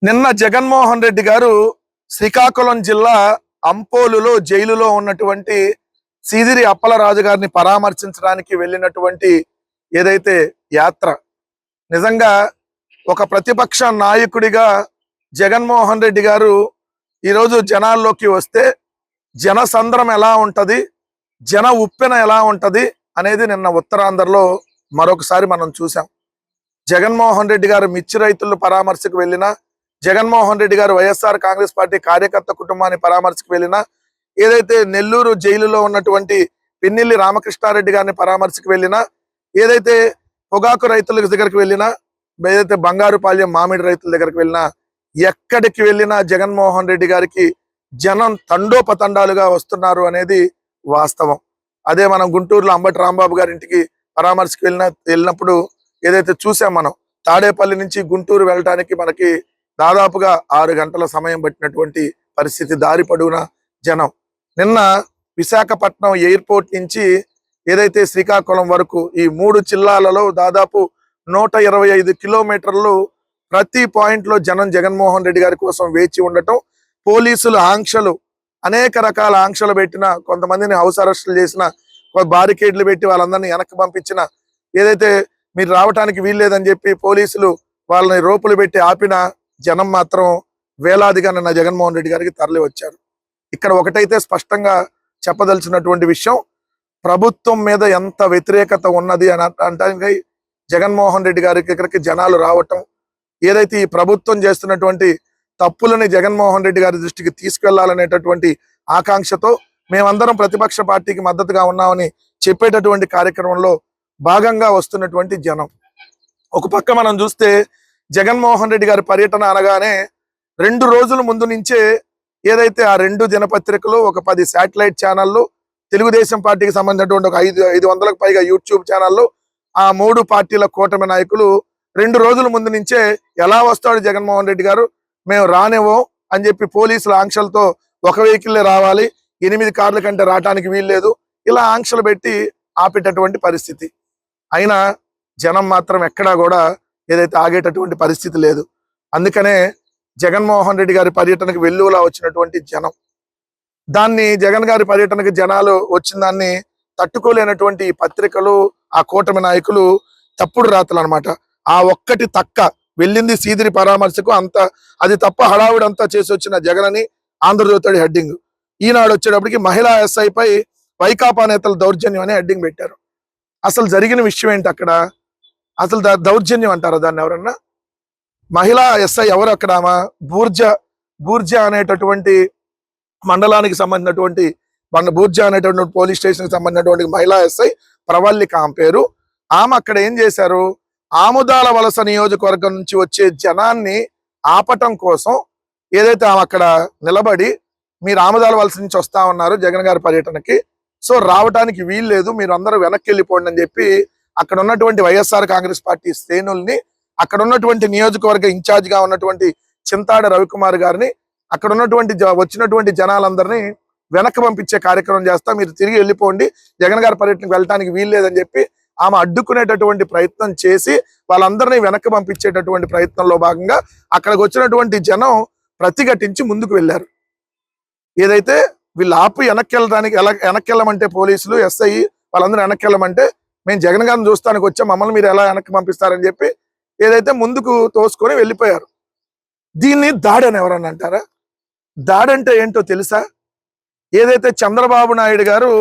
నిన్న జగన్మోహన్ రెడ్డి గారు శ్రీకాకుళం జిల్లా అంపోలులో జైలులో ఉన్నటువంటి సీదిరి అప్పలరాజు గారిని పరామర్శించడానికి వెళ్ళినటువంటి ఏదైతే యాత్ర నిజంగా ఒక ప్రతిపక్ష నాయకుడిగా జగన్మోహన్ రెడ్డి గారు ఈరోజు జనాల్లోకి వస్తే జనసంద్రం ఎలా ఉంటది, జన ఉప్పెన ఎలా ఉంటది అనేది నిన్న ఉత్తరాంధ్రలో మరొకసారి మనం చూసాం. జగన్మోహన్ రెడ్డి గారు మిర్చి రైతులను పరామర్శకు వెళ్ళినా, జగన్మోహన్ రెడ్డి గారు వైఎస్ఆర్ కాంగ్రెస్ పార్టీ కార్యకర్త కుటుంబాన్ని పరామర్శకు వెళ్ళినా, ఏదైతే నెల్లూరు జైలులో ఉన్నటువంటి పిన్నెల్లి రామకృష్ణారెడ్డి గారిని పరామర్శకు వెళ్ళినా, ఏదైతే పొగాకు రైతుల దగ్గరికి వెళ్ళినా, ఏదైతే బంగారుపాళ్యం మామిడి రైతుల దగ్గరికి వెళ్ళినా, ఎక్కడికి వెళ్ళినా జగన్మోహన్ రెడ్డి గారికి జనం తండోపతండాలుగా వస్తున్నారు అనేది వాస్తవం. అదే మనం గుంటూరులో అంబటి రాంబాబు గారి ఇంటికి పరామర్శకు వెళ్ళినప్పుడు ఏదైతే చూసాం, మనం తాడేపల్లి నుంచి గుంటూరు వెళ్ళటానికి మనకి దాదాపుగా 6 గంటల సమయం పట్టినటువంటి పరిస్థితి, దారి పొడవునా జనం. నిన్న విశాఖపట్నం ఎయిర్పోర్ట్ నుంచి ఏదైతే శ్రీకాకుళం వరకు ఈ 3 జిల్లాలలో దాదాపు 125 కిలోమీటర్లు ప్రతి పాయింట్ లో జనం జగన్మోహన్ రెడ్డి గారి కోసం వేచి ఉండటం, పోలీసులు ఆంక్షలు, అనేక రకాల ఆంక్షలు పెట్టిన, కొంతమందిని హౌస్ అరెస్టులు చేసిన, బారికేడ్లు పెట్టి వాళ్ళందరినీ వెనక్కి పంపించిన, ఏదైతే మీరు రావటానికి వీల్లేదని చెప్పి పోలీసులు వాళ్ళని రోపులు పెట్టి ఆపిన జనం మాత్రం వేలాదిగా నిన్న జగన్మోహన్ రెడ్డి గారికి తరలి వచ్చారు. ఇక్కడ ఒకటైతే స్పష్టంగా చెప్పదలిచినటువంటి విషయం, ప్రభుత్వం మీద ఎంత వ్యతిరేకత ఉన్నది అని అంటే జగన్మోహన్ రెడ్డి గారికి ఇక్కడికి జనాలు రావటం, ఏదైతే ఈ ప్రభుత్వం చేస్తున్నటువంటి తప్పులని జగన్మోహన్ రెడ్డి గారి దృష్టికి తీసుకెళ్లాలనేటటువంటి ఆకాంక్షతో మేమందరం ప్రతిపక్ష పార్టీకి మద్దతుగా ఉన్నామని చెప్పేటటువంటి కార్యక్రమంలో భాగంగా వస్తున్నటువంటి జనం. ఒక పక్క మనం చూస్తే జగన్మోహన్ రెడ్డి గారి పర్యటన అనగానే 2 రోజుల ముందు నుంచే ఏదైతే ఆ 2 దినపత్రికలు, ఒక 10 శాటిలైట్ ఛానళ్ళు, తెలుగుదేశం పార్టీకి సంబంధించినటువంటి ఒక 500కు పైగా యూట్యూబ్ ఛానళ్ళు, ఆ 3 పార్టీల కూటమి నాయకులు 2 రోజుల ముందు నుంచే ఎలా వస్తాడు జగన్మోహన్ రెడ్డి గారు, మేము రానేవో అని చెప్పి పోలీసుల ఆంక్షలతో ఒక వెహికల్లే రావాలి, 8 కార్ల కంటే రావటానికి వీల్లేదు, ఇలా ఆంక్షలు పెట్టి ఆపేటటువంటి పరిస్థితి. అయినా జనం మాత్రం ఎక్కడా కూడా ఏదైతే ఆగేటటువంటి పరిస్థితి లేదు. అందుకనే జగన్మోహన్ రెడ్డి గారి పర్యటనకు వెల్లువలా వచ్చినటువంటి జనం, దాన్ని జగన్ గారి పర్యటనకు జనాలు వచ్చిన దాన్ని తట్టుకోలేనటువంటి పత్రికలు, ఆ కూటమి నాయకులు తప్పుడు రాతలు అనమాట. ఆ ఒక్కటి తక్క వెళ్ళింది సీదిరి పరామర్శకు, అంత అది తప్ప హడావుడంతా చేసి వచ్చిన జగన్ అని ఆంధ్రజ్యోతి హెడ్డింగ్. ఈనాడు వచ్చేటప్పటికి మహిళా ఎస్ఐ పై వైకాపా నేతల దౌర్జన్యం అనే హెడ్డింగ్ పెట్టారు. అసలు జరిగిన విషయం ఏంటి అక్కడ? అసలు దౌర్జన్యం అంటారా దాన్ని ఎవరన్నా? మహిళా ఎస్ఐ ఎవరు అక్కడ? బూర్జా అనేటటువంటి మండలానికి సంబంధించినటువంటి బూర్జా అనేటటువంటి పోలీస్ స్టేషన్ కి సంబంధించినటువంటి మహిళా ఎస్ఐ ప్రవల్లిక ఆమె పేరు. ఆమె అక్కడ ఏం చేశారు, ఆముదాల వలస నియోజకవర్గం నుంచి వచ్చే జనాన్ని ఆపటం కోసం ఏదైతే ఆమె అక్కడ నిలబడి, మీరు ఆముదాల వలస నుంచి వస్తా ఉన్నారు జగన్ గారి పర్యటనకి, సో రావటానికి వీల్లేదు, మీరు అందరూ వెనక్కి వెళ్ళిపోండి అని చెప్పి అక్కడ ఉన్నటువంటి వైఎస్ఆర్ కాంగ్రెస్ పార్టీ శ్రేణుల్ని, అక్కడ ఉన్నటువంటి నియోజకవర్గ ఇన్ఛార్జ్ గా ఉన్నటువంటి చింతాడ రవికుమార్ గారిని, అక్కడ ఉన్నటువంటి వచ్చినటువంటి జనాలందరినీ వెనక్కి పంపించే కార్యక్రమం చేస్తా, మీరు తిరిగి వెళ్ళిపోండి, జగన్ గారి పర్యటనకు వెళ్ళటానికి వీల్లేదని చెప్పి ఆమె అడ్డుకునేటటువంటి ప్రయత్నం చేసి వాళ్ళందరినీ వెనక్కి పంపించేటటువంటి ప్రయత్నంలో భాగంగా అక్కడికి వచ్చినటువంటి జనం ప్రతిఘటించి ముందుకు వెళ్ళారు. ఏదైతే వీళ్ళు ఆపి వెనక్కి వెళ్ళమంటే పోలీసులు, ఎస్ఐ వాళ్ళందరూ వెనక్కి వెళ్ళమంటే, మేము జగన్ గారిని చూస్తానికి వచ్చాం, మమ్మల్ని మీరు ఎలా వెనక్కి పంపిస్తారని చెప్పి ఏదైతే ముందుకు తోసుకొని వెళ్ళిపోయారు. దీన్ని దాడి అని ఎవరన్నా అంటారా? దాడి అంటే ఏంటో తెలుసా? ఏదైతే చంద్రబాబు నాయుడు గారు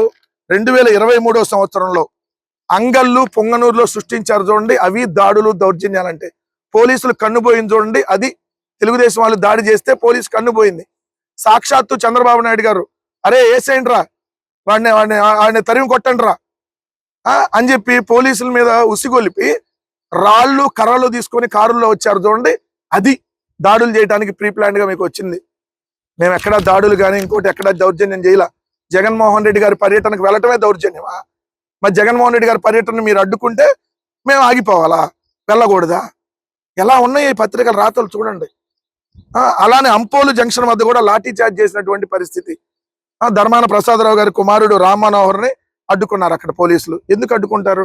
2023 సంవత్సరంలో అంగళ్ళు పొంగనూరులో సృష్టించారు చూడండి, అవి దాడులు దౌర్జన్యాలంటే. పోలీసులు కన్నుపోయింది చూడండి, అది తెలుగుదేశం వాళ్ళు దాడి చేస్తే పోలీసు కన్నుపోయింది. సాక్షాత్తు చంద్రబాబు నాయుడు గారు అరే వేసేయండి రా, వాడిని తరిమి కొట్టండి రా అని చెప్పి పోలీసుల మీద ఉసిగొలిపి రాళ్ళు కర్రలు తీసుకొని కారుల్లో వచ్చారు చూడండి, అది దాడులు చేయడానికి ప్రీ ప్లాన్డ్ గా మీకు వచ్చింది. మేము ఎక్కడా దాడులు కానీ ఇంకోటి ఎక్కడా దౌర్జన్యం చేయాల. జగన్మోహన్ రెడ్డి గారి పర్యటనకు వెళ్ళటమే దౌర్జన్యమా? మరి జగన్మోహన్ రెడ్డి గారి పర్యటన మీరు అడ్డుకుంటే మేము ఆగిపోవాలా, వెళ్ళకూడదా? ఎలా ఉన్నాయి ఈ పత్రికల రాతలు చూడండి. అలానే అంపోలు జంక్షన్ వద్ద కూడా లాఠీ చార్జ్ చేసినటువంటి పరిస్థితి. ధర్మాన ప్రసాదరావు గారి కుమారుడు రామ్ మనోహర్ని అడ్డుకున్నారు అక్కడ పోలీసులు. ఎందుకు అడ్డుకుంటారు?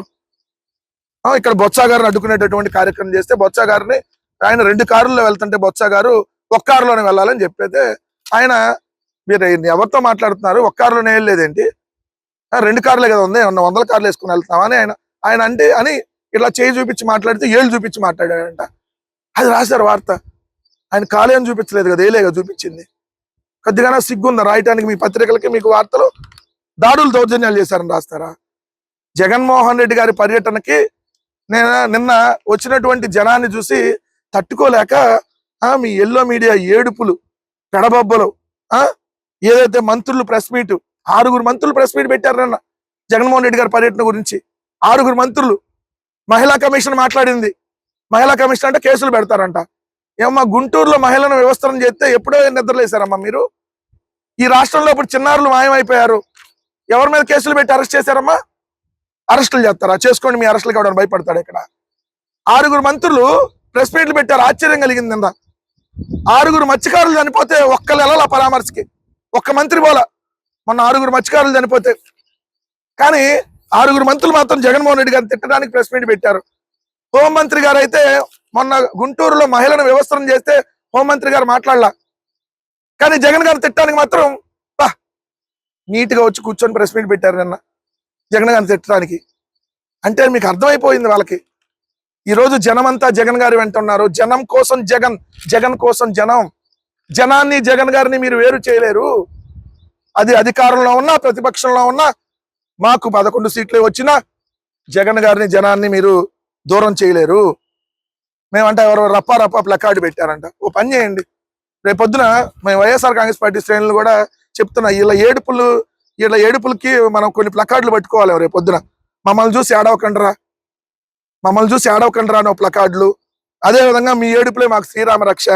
ఇక్కడ బొత్స గారిని అడ్డుకునేటటువంటి కార్యక్రమం చేస్తే బొత్స గారిని ఆయన 2 కారుల్లో వెళ్తుంటే బొత్స గారు ఒక్క కారులోనే వెళ్ళాలని చెప్పైతే ఆయన, మీరు ఎవరితో మాట్లాడుతున్నారు, ఒక్క కారులోనే వెళ్ళలేదేంటి, 2 కార్లే కదా ఉంది, 100 కార్లు వేసుకుని వెళ్తున్నాం అని ఆయన అంటే అని ఇట్లా చేయి చూపించి మాట్లాడితే ఏళ్ళు చూపించి మాట్లాడాడంట. అది రాశారు వార్త. ఆయన కాలేం చూపించలేదు కదా, ఏలేగా చూపించింది. కొద్దిగానే సిగ్గుందా రాయటానికి? మీ పత్రికలకి మీకు వార్తలు దాడులు దౌర్జన్యాలు చేశారని రాస్తారా? జగన్మోహన్ రెడ్డి గారి పర్యటనకి నేను నిన్న వచ్చినటువంటి జనాన్ని చూసి తట్టుకోలేక మీ ఎల్లో మీడియా ఏడుపులు పెడబొబ్బలు, ఏదైతే మంత్రులు ప్రెస్ మీట్, 6 మంత్రులు ప్రెస్ మీట్ పెట్టారు నిన్న జగన్మోహన్ రెడ్డి గారి పర్యటన గురించి. 6 మంత్రులు. మహిళా కమిషన్ మాట్లాడింది. మహిళా కమిషన్ అంటే కేసులు పెడతారంట. ఏమమ్మా, గుంటూరులో మహిళను వ్యవస్థను చేస్తే ఎప్పుడో నిద్రలేశారమ్మా మీరు? ఈ రాష్ట్రంలో ఇప్పుడు చిన్నారులు మాయమైపోయారు. ఎవరి మీద కేసులు పెట్టి అరెస్ట్ చేశారమ్మా? అరెస్టులు చేస్తారా? చేసుకోండి, మీ అరెస్టులు కావడానికి భయపడతాడు ఇక్కడ. 6 మంత్రులు ప్రెస్ మీట్లు పెట్టారు. ఆశ్చర్యం కలిగింది. నిన్న 6 మత్స్యకారులు చనిపోతే ఒక్కళ్ళు వెళ్ళాల పరామర్శకి, ఒక్క మంత్రి పోలా. మొన్న 6 మత్స్యకారులు చనిపోతే, కానీ 6 మంత్రులు మాత్రం జగన్మోహన్ రెడ్డి గారిని తిట్టడానికి ప్రెస్ మీట్ పెట్టారు. హోంమంత్రి గారు అయితే మొన్న గుంటూరులో మహిళను వ్యవస్థను చేస్తే హోంమంత్రి గారు మాట్లాడలా, కానీ జగన్ గారిని తిట్టడానికి మాత్రం నీట్గా వచ్చి కూర్చొని ప్రెస్ మీట్ పెట్టారు నిన్న జగన్ గారిని తిట్టడానికి. అంటే మీకు అర్థమైపోయింది వాళ్ళకి. ఈరోజు జనమంతా జగన్ గారి వెంట ఉన్నారు. జనం కోసం జగన్, జగన్ కోసం జనం. జనాన్ని జగన్ గారిని మీరు వేరు చేయలేరు. అది అధికారంలో ఉన్నా ప్రతిపక్షంలో ఉన్నా, మాకు 11 సీట్లే వచ్చినా జగన్ గారిని జనాన్ని మీరు దూరం చేయలేరు. మేమంటే ఎవరో రప్ప ప్లకార్డు పెట్టారంట. ఓ పని చేయండి, రేపొద్దున మేము వైఎస్ఆర్ కాంగ్రెస్ పార్టీ శ్రేణులు కూడా చెప్తున్నా, వీళ్ళ ఏడుపులకి మనం కొన్ని ప్లకార్డులు పట్టుకోవాలి. రేపొద్దున మమ్మల్ని చూసి ఏడవకండ్రా అనే ప్లకార్డులు. అదేవిధంగా మీ ఏడుపులే మాకు శ్రీరామ రక్ష,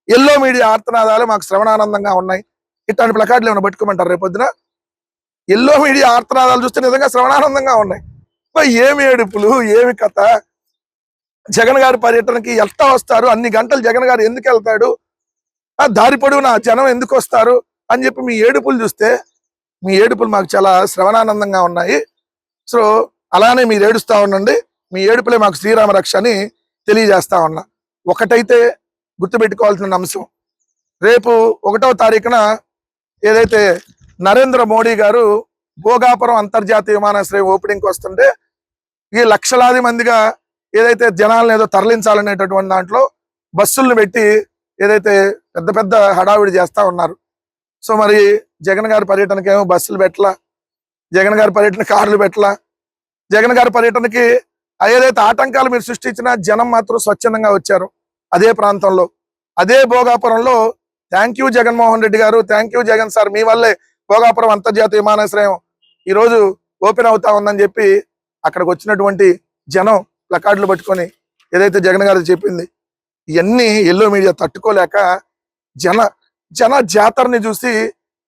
ఎల్లో మీడియా ఆర్తనాదాలు మాకు శ్రవణానందంగా ఉన్నాయి, ఇట్లాంటి ప్లకార్డులు ఏమైనా పట్టుకోమంటారు రేపొద్దున? ఎల్లో మీడియా ఆర్తనాదాలు చూస్తే నిజంగా శ్రవణానందంగా ఉన్నాయి. ఏమి ఏడుపులు, ఏమి కథ? జగన్ గారి పర్యటనకి ఎంత వస్తారు, అన్ని గంటలు జగన్ గారు ఎందుకు వెళ్తాడు, దారి పొడవునా జనం ఎందుకు వస్తారు అని చెప్పి మీ ఏడుపులు చూస్తే, మీ ఏడుపులు మాకు చాలా శ్రవణానందంగా ఉన్నాయి. సో అలానే మీరు ఏడుస్తా ఉండండి. మీ ఏడుపులే మాకు శ్రీరామ రక్ష అని తెలియజేస్తా ఉన్నా. ఒకటైతే గుర్తుపెట్టుకోవాల్సిన అంశం, రేపు 1వ తారీఖున ఏదైతే నరేంద్ర మోడీ గారు భోగాపురం అంతర్జాతీయ విమానాశ్రయం ఓపెనింగ్కి వస్తుంటే, ఈ లక్షలాది మందిగా ఏదైతే జనాలను ఏదో తరలించాలనేటటువంటి దాంట్లో బస్సులను పెట్టి ఏదైతే పెద్ద పెద్ద హడావిడి చేస్తా ఉన్నారు. సో మరి జగన్ గారి పర్యటనకి ఏమో బస్సులు పెట్టలా, జగన్ గారి పర్యటన కార్లు పెట్టలా. జగన్ గారి పర్యటనకి ఏదైతే ఆటంకాలు మీరు సృష్టించినా జనం మాత్రం స్వచ్ఛందంగా వచ్చారు. అదే ప్రాంతంలో, అదే భోగాపురంలో థ్యాంక్ యూ జగన్మోహన్ రెడ్డి గారు, థ్యాంక్ యూ జగన్ సార్, మీ వల్లే భోగాపురం అంతర్జాతీయ విమానాశ్రయం ఈరోజు ఓపెన్ అవుతా ఉందని చెప్పి అక్కడికి వచ్చినటువంటి జనం ప్లకార్డులు పట్టుకొని ఏదైతే జగన్ గారు చెప్పింది, ఇవన్నీ ఎల్లో మీడియా తట్టుకోలేక జన జాతరని చూసి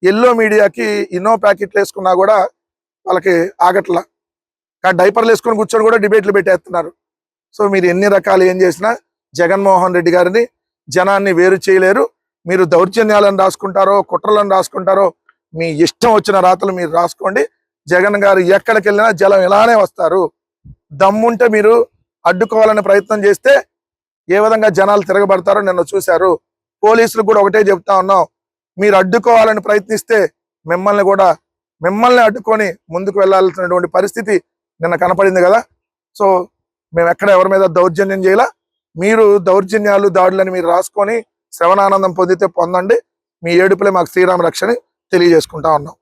ఎల్లో మీడియాకి ఇన్నో ప్యాకెట్లు వేసుకున్నా కూడా వాళ్ళకి ఆగట్లా. డైపర్లు వేసుకొని కూర్చొని కూడా డిబేట్లు పెట్టేస్తున్నారు. సో మీరు ఎన్ని రకాలు ఏం చేసినా జగన్మోహన్ రెడ్డి గారిని జనాన్ని వేరు చేయలేరు. మీరు దౌర్జన్యాలను రాసుకుంటారో, కుట్రలను రాసుకుంటారో, మీ ఇష్టం వచ్చిన రాతలు మీరు రాసుకోండి. జగన్ గారు ఎక్కడికి వెళ్ళినా జనం ఇలానే వస్తారు. దమ్ముంటే మీరు అడ్డుకోవాలని ప్రయత్నం చేస్తే ఏ విధంగా జనాలు తిరగబడతారో నిన్న చూశారు. పోలీసులకు కూడా ఒకటే చెప్తా ఉన్నాం, మీరు అడ్డుకోవాలని ప్రయత్నిస్తే మిమ్మల్ని అడ్డుకొని ముందుకు వెళ్ళాల్సినటువంటి పరిస్థితి నిన్న కనపడింది కదా. సో మేము ఎక్కడ ఎవరి మీద దౌర్జన్యం చేయాల, మీరు దౌర్జన్యాలు దాడులని మీరు రాసుకొని శ్రవణానందం పొందితే పొందండి. మీ ఏడుపులే మాకు శ్రీరామ రక్షని తెలియజేసుకుంటా ఉన్నాం.